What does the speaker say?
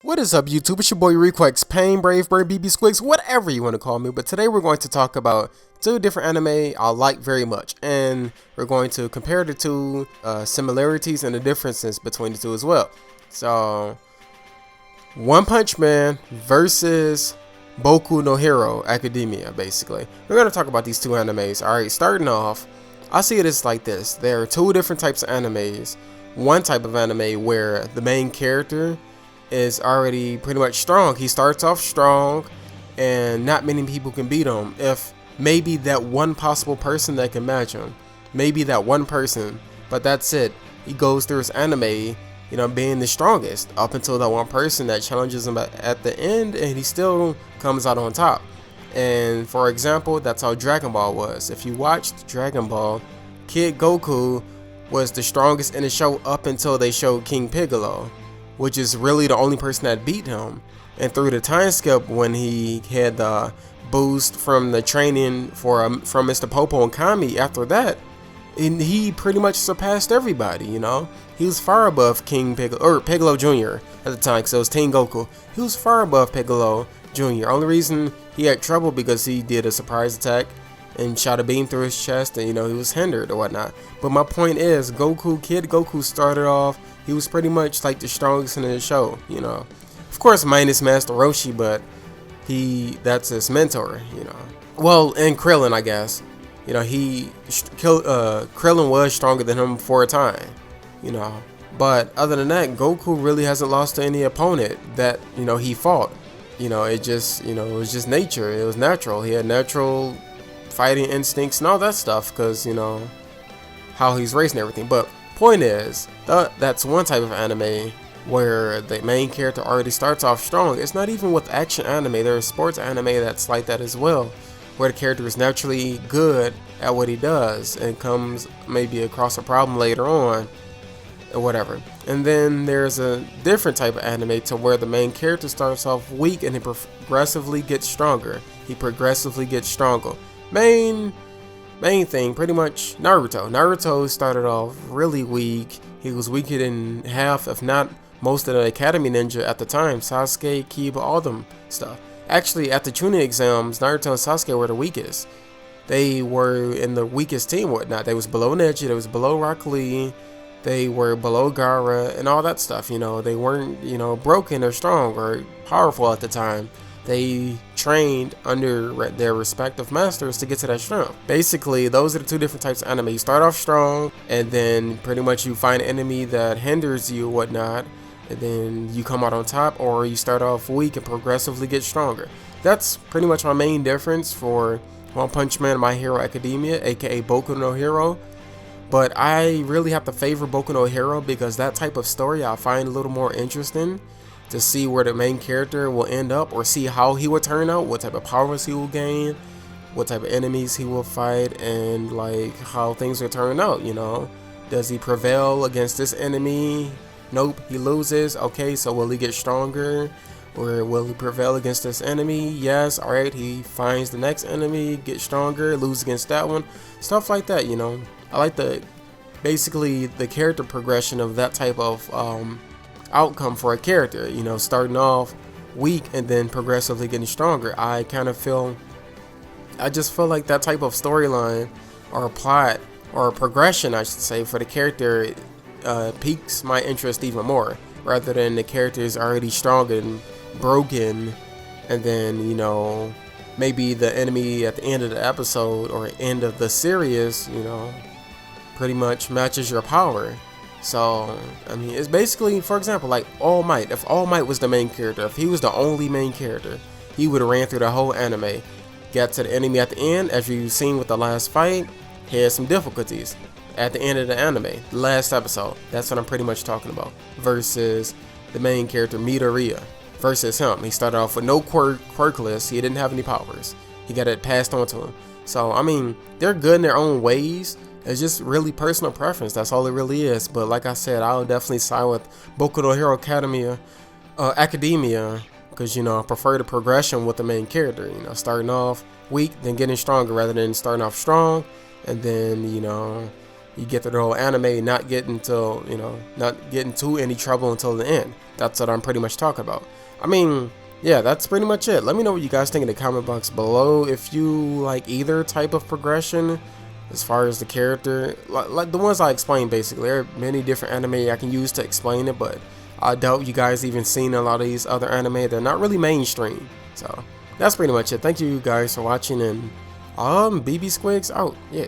What is up, YouTube? It's your boy Requex, Pain, Brave Bird, BB Squigs, whatever you want to call me. But today we're going to talk about two different anime I like very much, and we're going to compare the two similarities and the differences between the two as well. So, One Punch Man versus Boku no Hero Academia, basically. We're going to talk about these two animes. Alright, starting off, I see it as like this. There are two different types of animes. One type of anime where the main character is already pretty much strong. He starts off strong and not many people can beat him. If maybe that one possible person that can match him, maybe that one person, but that's it. He goes through his anime, being the strongest up until that one person that challenges him at the end, and he still comes out on top. And for example, that's how Dragon Ball was. If you watched Dragon Ball, Kid Goku was the strongest in the show up until they showed King Piccolo, which is really the only person that beat him. And through the time skip, when he had the boost from the training from Mr. Popo and Kami, after that, and he pretty much surpassed everybody. He was far above King Piccolo, or Piccolo Jr. at the time, because it was Teen Goku. He was far above Piccolo Jr. Only reason he had trouble because he did a surprise attack and shot a beam through his chest, and he was hindered or whatnot. But my point is, Kid Goku started off, he was pretty much like the strongest in the show, Of course, minus Master Roshi, but that's his mentor, Well, and Krillin, I guess. Krillin was stronger than him for a time, But other than that, Goku really hasn't lost to any opponent that, he fought. It was just nature. It was natural. He had natural fighting instincts and all that stuff, because how he's raised and everything. But point is, that's one type of anime where the main character already starts off strong. It's not even with action anime. There's sports anime that's like that as well, where the character is naturally good at what he does and comes maybe across a problem later on or whatever. And then there's a different type of anime to where the main character starts off weak and he progressively gets stronger. Main thing, pretty much Naruto. Naruto started off really weak. He was weaker than half, if not most of the Academy Ninja at the time. Sasuke, Kiba, all them stuff. Actually, at the Chunin exams, Naruto and Sasuke were the weakest. They were in the weakest team, whatnot. They was below Neji, they was below Rock Lee, they were below Gaara, and all that stuff. They weren't, broken or strong or powerful at the time. They trained under their respective masters to get to that strength. Basically, those are the two different types of anime. You start off strong, and then pretty much you find an enemy that hinders you, whatnot, and then you come out on top, or you start off weak and progressively get stronger. That's pretty much my main difference for One Punch Man and My Hero Academia, aka Boku no Hero. But I really have to favor Boku no Hero because that type of story I find a little more interesting, to see where the main character will end up, or see how he will turn out, what type of powers he will gain, what type of enemies he will fight, and like how things will turn out. Does he prevail against this enemy? Nope, he loses. Okay, so will he get stronger, or will he prevail against this enemy? Yes. Alright, he finds the next enemy, get stronger, lose against that one, stuff like that. I like basically the character progression of that type of outcome for a character, starting off weak and then progressively getting stronger. I just feel like that type of storyline or plot or progression, I should say, for the character piques my interest even more, rather than the character is already strong and broken, and then maybe the enemy at the end of the episode or end of the series pretty much matches your power. So, it's basically, for example, like All Might. If All Might was the main character, if he was the only main character, he would have ran through the whole anime. Got to the enemy at the end, as you've seen with the last fight, he had some difficulties at the end of the anime, the last episode. That's what I'm pretty much talking about. Versus the main character, Midoriya. Versus him. He started off with no quirk list. He didn't have any powers. He got it passed on to him. So, they're good in their own ways. It's just really personal preference. That's all it really is. But like I said, I'll definitely side with Boku no Hero Academia, because I prefer the progression with the main character. Starting off weak, then getting stronger, rather than starting off strong and then you get through the whole anime, not getting to, not getting to any trouble until the end. That's what I'm pretty much talking about. I mean, yeah, that's pretty much it. Let me know what you guys think in the comment box below. If you like either type of progression as far as the character, like the ones I explained basically. There are many different anime I can use to explain it, but I doubt you guys even seen a lot of these other anime. They're not really mainstream. So that's pretty much it. Thank you guys for watching, and BB Squigs out. Yeah.